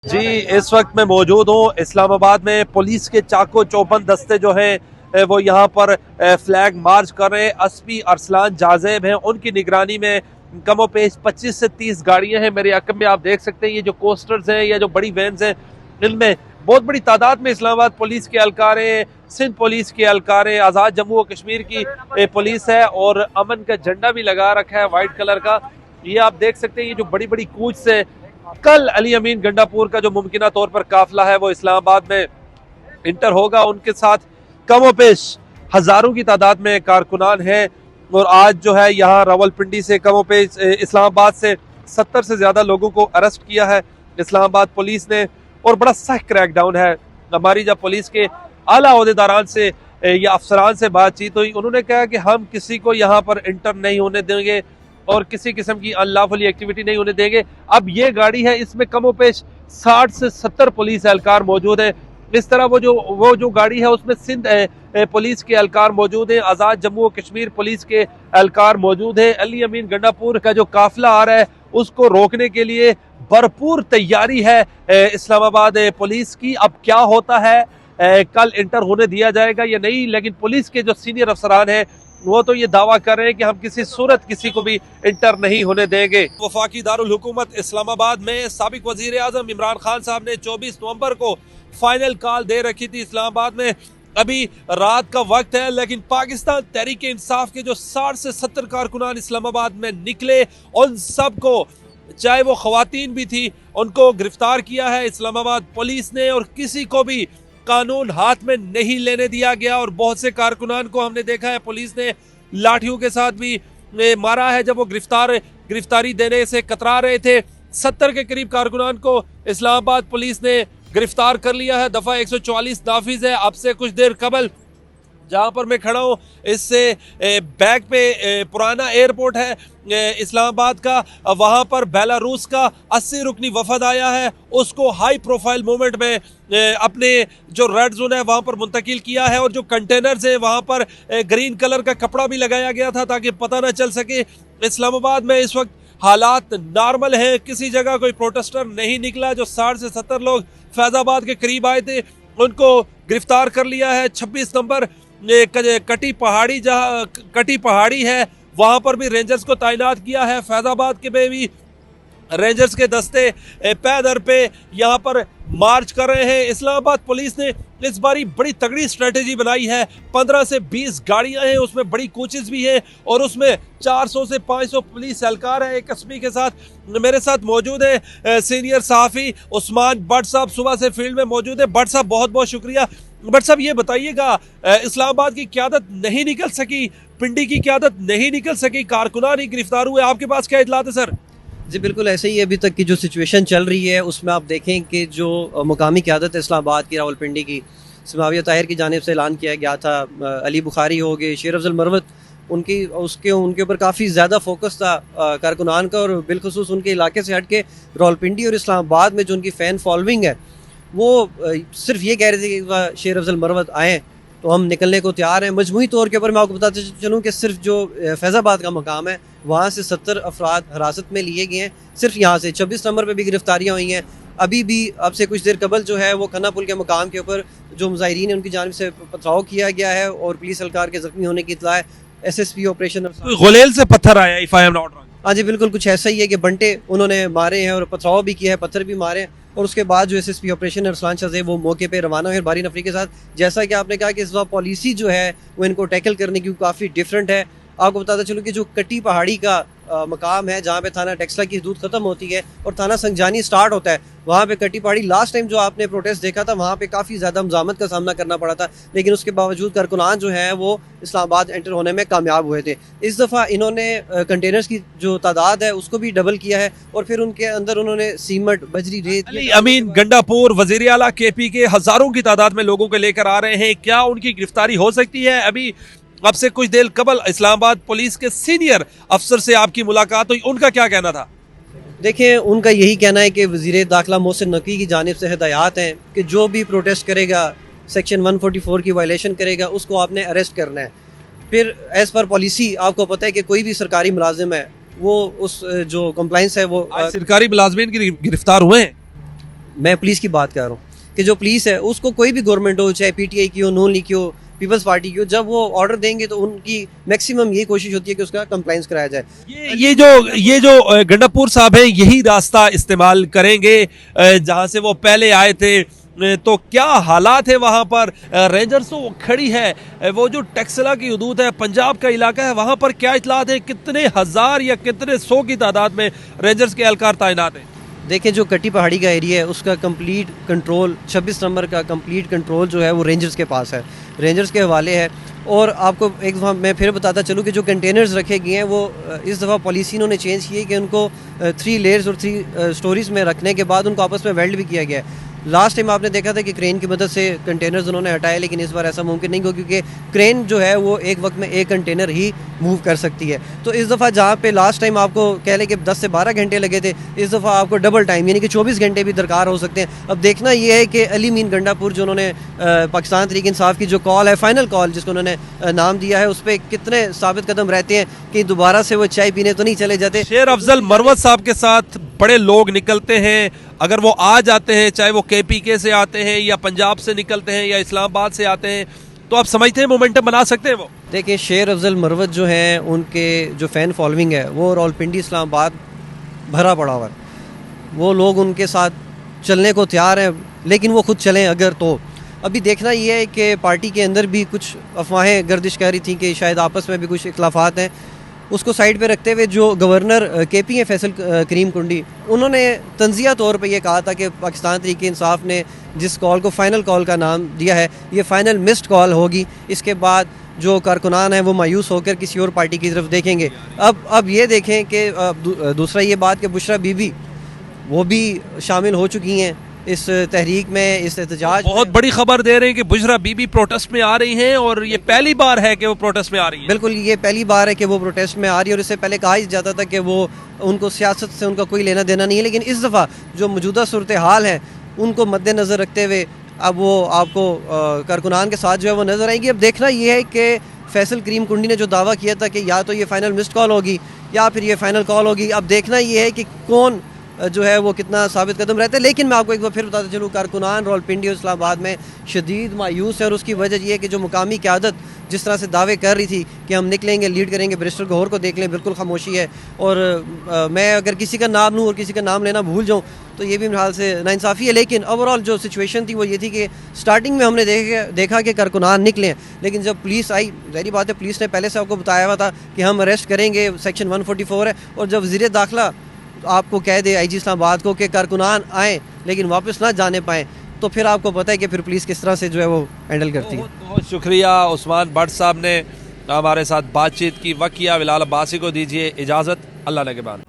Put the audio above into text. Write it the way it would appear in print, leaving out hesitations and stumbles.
जी, इस वक्त मैं मौजूद हूँ इस्लामाबाद में। पुलिस के चाको चौबंद दस्ते जो हैं वो यहाँ पर फ्लैग मार्च कर रहे हैं। एसपी अरसलान जाज़ेब हैं, उनकी निगरानी में कमो पेश 25 से 30 गाड़ियाँ हैं। मेरे अकब में आप देख सकते हैं ये जो कोस्टर्स हैं या जो बड़ी वैन्स हैं, इनमें बहुत बड़ी तादाद में इस्लामाबाद पुलिस के एहलकारें, सिंध पुलिस के एहलकारें, आज़ाद जम्मू और कश्मीर की पुलिस है और अमन का झंडा भी लगा रखा है वाइट कलर का। ये आप देख सकते हैं ये जो बड़ी बड़ी कूच से कल अली अमीन गंडापुर का जो मुमकिना तौर पर काफिला है वो इस्लामाबाद में इंटर होगा। उनके साथ कमोपेश हजारों की तादाद में कारकुनान हैं और आज जो है यहाँ रावलपिंडी से कमोपेश इस्लामाबाद से 70 से ज्यादा लोगों को अरेस्ट किया है इस्लामाबाद पुलिस ने और बड़ा सख्त क्रैकडाउन है। हमारी जब पुलिस के आला ओहदेदारान से या अफसरान से बातचीत हुई, उन्होंने कहा कि हम किसी को यहाँ पर इंटर नहीं होने देंगे और किसी किस्म की अनलॉफुल एक्टिविटी नहीं होने देंगे। अब ये गाड़ी है, इसमें कमोपेश 60 से 70 पुलिस एहलकार मौजूद है। इस तरह वो जो गाड़ी है उसमें सिंध पुलिस के एहलकार मौजूद हैं, आज़ाद जम्मू और कश्मीर पुलिस के एहलकार मौजूद हैं। अली अमीन गंडापुर का जो काफिला आ रहा है उसको रोकने के लिए भरपूर तैयारी है इस्लामाबाद पुलिस की। अब क्या होता है, कल इंटर होने दिया जाएगा या नहीं, लेकिन पुलिस के जो सीनियर अफसरान हैं वो तो ये दावा कर रहे हैं कि हम किसी सूरत किसी को भी इंटर नहीं होने देंगे। वफाकी दारुल हुकूमत इस्लामाबाद में साबिक वजीर आजम इमरान खान साहब ने 24 नवंबर को फाइनल कॉल दे रखी थी इस्लामाबाद में। अभी रात का वक्त है लेकिन पाकिस्तान तहरीक इंसाफ के जो 60 से 70 कारकुनान इस्लामाबाद में निकले, उन सब को, चाहे वो खवातीन भी थी, उनको गिरफ्तार किया है इस्लामाबाद पुलिस ने और किसी को भी कानून हाथ में नहीं लेने दिया गया। और बहुत से कारकुनान को हमने देखा है पुलिस ने लाठियों के साथ भी मारा है जब वो गिरफ्तारी देने से कतरा रहे थे। 70 के करीब कारकुनान को इस्लामाबाद पुलिस ने गिरफ्तार कर लिया है। दफा 144 नाफिज है। अब से कुछ देर कबल जहाँ पर मैं खड़ा हूँ इससे बैक पे पुराना एयरपोर्ट है इस्लामाबाद का, वहाँ पर बेलारूस का 80 रुकनी वफद आया है। उसको हाई प्रोफाइल मूवमेंट में अपने जो रेड जोन है वहाँ पर मुंतकिल किया है और जो कंटेनर्स है वहाँ पर ग्रीन कलर का कपड़ा भी लगाया गया था ताकि पता ना चल सके। इस्लामाबाद में इस वक्त हालात नॉर्मल हैं, किसी जगह कोई प्रोटेस्टर नहीं निकला। जो 60 से 70 लोग फैजाबाद के करीब आए थे उनको गिरफ्तार कर लिया है। 26 नंबर कटी पहाड़ी है, वहां पर भी रेंजर्स को तैनात किया है। फैजाबाद के में भी रेंजर्स के दस्ते पैदर पे यहाँ पर मार्च कर रहे हैं। इस्लामाबाद पुलिस ने इस बारी बड़ी तगड़ी स्ट्रेटेजी बनाई है। 15 से 20 गाड़ियां हैं, उसमें बड़ी कोचेस भी हैं और उसमें 400 से 500 पुलिस एहलकार है। एक एसपी के साथ मेरे साथ मौजूद है सीनियर सहाफ़ी उस्मान भट्ट साहब, सुबह से फील्ड में मौजूद है। भट्ट साहब बहुत बहुत शुक्रिया। भट्ट साहब ये बताइएगा, इस्लामाबाद की क़यादत नहीं निकल सकी, पिंडी की क़यादत नहीं निकल सकी, कारकुनान ही गिरफ्तार हुए, आपके पास क्या इतलात है सर? जी बिल्कुल ऐसे ही अभी तक की जो सिचुएशन चल रही है उसमें आप देखें कि जो मुकामी क़यादत है इस्लामाबाद की, रावलपिंडी की, समाविया ताहिर की जानिब से ऐलान किया गया था। अली बुखारी हो गए, शेर अफजल मरवत, उनके ऊपर काफ़ी ज़्यादा फोकस था कारकुनान का और बिलखुसूस उनके इलाके से हट के रावलपिंडी और इस्लामाबाद में जो उनकी फ़ैन फॉलोइंग है वो सिर्फ ये कह रहे थे कि शेर अफजल मरवत आएँ तो हम निकलने को तैयार हैं। मजमूई तौर के ऊपर मैं आपको बताते चलूँ कि सिर्फ जो फैज़ाबाद का मकाम है वहाँ से 70 अफराद हिरासत में लिए गए हैं। सिर्फ यहाँ से 26 नंबर पे भी गिरफ्तारियाँ हुई हैं। अभी भी अब से कुछ देर कबल जो है वो खन्ना पुल के मकाम के ऊपर जो मुजाहिरीन है उनकी जानिब से पथराव किया गया है और पुलिस एहलकार के ज़ख्मी होने की इत्तला है। SSP ऑपरेशन गुलेल से पत्थर आया, if I am not wrong. हाँ जी बिल्कुल कुछ ऐसा ही है कि बंटे उन्होंने मारे हैं और पथराव भी किया है, पत्थर भी मारे हैं। और उसके बाद जो SSP ऑपरेशन अरसलान शाह है वो मौके पे रवाना हुए भारी नफरी के साथ। जैसा कि आपने कहा कि इस बार पॉलिसी जो है वो इनको टैकल करने की काफ़ी डिफरेंट है। आपको बताता चलूँ कि जो कटी पहाड़ी का मकाम है जहाँ पे थाना टेक्सला की हदूद ख़त्म होती है और थाना संजानी स्टार्ट होता है, वहाँ पे कटी पहाड़ी लास्ट टाइम जो आपने प्रोटेस्ट देखा था वहाँ पे काफ़ी ज़्यादा मज़ामत का सामना करना पड़ा था, लेकिन उसके बावजूद कारकुनान जो है वो इस्लामाबाद एंटर होने में कामयाब हुए थे। इस दफ़ा इन्होंने कंटेनर्स की जो तादाद है उसको भी डबल किया है और फिर उनके अंदर उन्होंने सीमेंट, बजरी, रेत। अली अमीन गंडापुर वज़ीर आला KP के हज़ारों की तादाद में लोगों को लेकर आ रहे हैं, क्या उनकी गिरफ्तारी हो सकती है? अभी अब से कुछ देर कबल इस्लामाबाद पुलिस के सीनियर अफसर से आपकी मुलाकात हुई, उनका क्या कहना था? देखिए उनका यही कहना है कि वज़ीर दाखिला मोहसिन नकवी की जानिब से हिदायत हैं कि जो भी प्रोटेस्ट करेगा, सेक्शन 144 की वायलेशन करेगा, उसको आपने अरेस्ट करना है। फिर एज़ पर पॉलिसी आपको पता है कि कोई भी सरकारी मुलाजिम है वो उस जो कंप्लाइंस है वो सरकारी मुलाजमीन की गिरफ्तार हुए हैं। मैं पुलिस की बात कर रहा हूँ कि जो पुलिस है उसको कोई भी गवर्नमेंट हो, चाहे पीटीआई की हो, नून लीग की हो, पीपल्स पार्टी की हो, जब वो ऑर्डर देंगे तो उनकी मैक्सिमम ये कोशिश होती है कि उसका कंप्लाइंस कराया जाए। ये जो गंडापुर साहब हैं यही रास्ता इस्तेमाल करेंगे जहां से वो पहले आए थे। तो क्या हालात है वहां पर? रेंजर्स तो खड़ी है, वो जो टैक्सला की हदूद है, पंजाब का इलाका है, वहां पर क्या इतलात है? कितने हजार या कितने सौ की तादाद में रेंजर्स के एहलकार तैनात हैं? देखिए, जो कटी पहाड़ी का एरिया है उसका कंप्लीट कंट्रोल 26 नंबर का कंप्लीट कंट्रोल जो है वो रेंजर्स के पास है, रेंजर्स के हवाले है। और आपको एक दफ़ा मैं फिर बताता चलूँ कि जो कंटेनर्स रखे गए हैं वो इस दफ़ा पॉलिसी इन्होंने चेंज की है कि उनको 3 लेयर्स और 3 स्टोरीज़ में रखने के बाद उनको आपस में वेल्ड भी किया गया है। लास्ट टाइम आपने देखा था कि क्रेन की मदद से कंटेनर्स उन्होंने हटाए, लेकिन इस बार ऐसा मुमकिन नहीं हो क्योंकि क्रेन जो है वो एक वक्त में एक कंटेनर ही मूव कर सकती है। तो इस दफ़ा जहाँ पे लास्ट टाइम आपको कह लें कि 10 से 12 घंटे लगे थे, इस दफ़ा आपको डबल टाइम यानी कि 24 घंटे भी दरकार हो सकते हैं। अब देखना ये है कि अली मीन गंडापुर जो उन्होंने पाकिस्तान तहरीक इंसाफ की जो कॉल है, फाइनल कॉल जिसको उन्होंने नाम दिया है, उस पर कितने साबित कदम रहते हैं कि दोबारा से वो चाय पीने तो नहीं चले जाते। शेर अफजल मरवत साहब के साथ बड़े लोग निकलते हैं, अगर वो आ जाते हैं, चाहे वो केपीके से आते हैं या पंजाब से निकलते हैं या इस्लामाबाद से आते हैं, तो आप समझते हैं मोमेंटम बना सकते हैं वो? देखिए, शेर अफजल मरवत जो हैं उनके जो फ़ैन फॉलोइंग है वो रावलपिंडी इस्लामाबाद भरा पड़ा हुआ है। वो लोग उनके साथ चलने को तैयार हैं, लेकिन वो खुद चलें अगर तो। अभी देखना ये है कि पार्टी के अंदर भी कुछ अफवाहें गर्दिश कर रही थी कि शायद आपस में भी कुछ इख्लाफात हैं। उसको साइड पे रखते हुए जो गवर्नर केपी हैं फैसल करीम कुंडी, उन्होंने तंजिया तौर पे ये कहा था कि पाकिस्तान तहरीक इंसाफ ने जिस कॉल को फ़ाइनल कॉल का नाम दिया है ये फ़ाइनल मिस्ड कॉल होगी। इसके बाद जो कारकुनान हैं वो मायूस होकर किसी और पार्टी की तरफ देखेंगे। अब ये देखें कि दूसरा ये बात कि बुशरा बीबी वो भी शामिल हो चुकी हैं इस तहरीक में, इस एहतजाज। बहुत बड़ी खबर दे रहे हैं कि बुशरा बीबी प्रोटेस्ट में आ रही हैं और ये पहली बार है कि वो प्रोटेस्ट में आ रही हैं। बिल्कुल, ये पहली बार है कि वो प्रोटेस्ट में आ रही है और इससे पहले कहा ही जाता था कि वो उनको सियासत से उनका कोई लेना देना नहीं है। लेकिन इस दफ़ा जो मौजूदा सूरत हाल है उनको मद्देनज़र रखते हुए अब वो आपको कारकुनान के साथ जो है वो नज़र आएंगी। अब देखना ये है कि फैसल करीम कुंडी ने जो दावा किया था कि या तो ये फ़ाइनल मिस्ड कॉल होगी या फिर ये फ़ाइनल कॉल होगी, अब देखना ये है कि कौन जो है वो कितना साबित कदम रहता है। लेकिन मैं आपको एक बार फिर बताता चलूँ, कारकुनान रावलपिंडी और इस्लामाबाद में शदीद मायूस है और उसकी वजह ये है कि जो मुकामी क़यादत जिस तरह से दावे कर रही थी कि हम निकलेंगे, लीड करेंगे, बैरिस्टर गौहर को देख लें, बिल्कुल खामोशी है। और मैं अगर किसी का नाम लूँ और किसी का नाम लेना भूल जाऊँ तो ये भी मेरे ख्याल से नाइंसाफ़ी है। लेकिन ओवरऑल जो सिचुएशन थी वो ये थी कि स्टार्टिंग में हमने देखा कि कारकुनान निकले हैं, लेकिन जब पुलिस आई, ज़ाहिर बात है पुलिस ने पहले से आपको बताया हुआ था कि हम अरेस्ट करेंगे, सेक्शन 144 है। और जब वज़ीर दाखिला आपको कह दे आईजी इस्लामाबाद को कि कारकुनान आएँ लेकिन वापस ना जाने पाएँ, तो फिर आपको पता है कि फिर पुलिस किस तरह से जो है वो हैंडल करती है। बहुत शुक्रिया उस्मान भट्ट साहब ने हमारे साथ बातचीत की। वक्त किया। बिलाल अब्बासी को दीजिए इजाज़त। अल्लाह ने के बाद।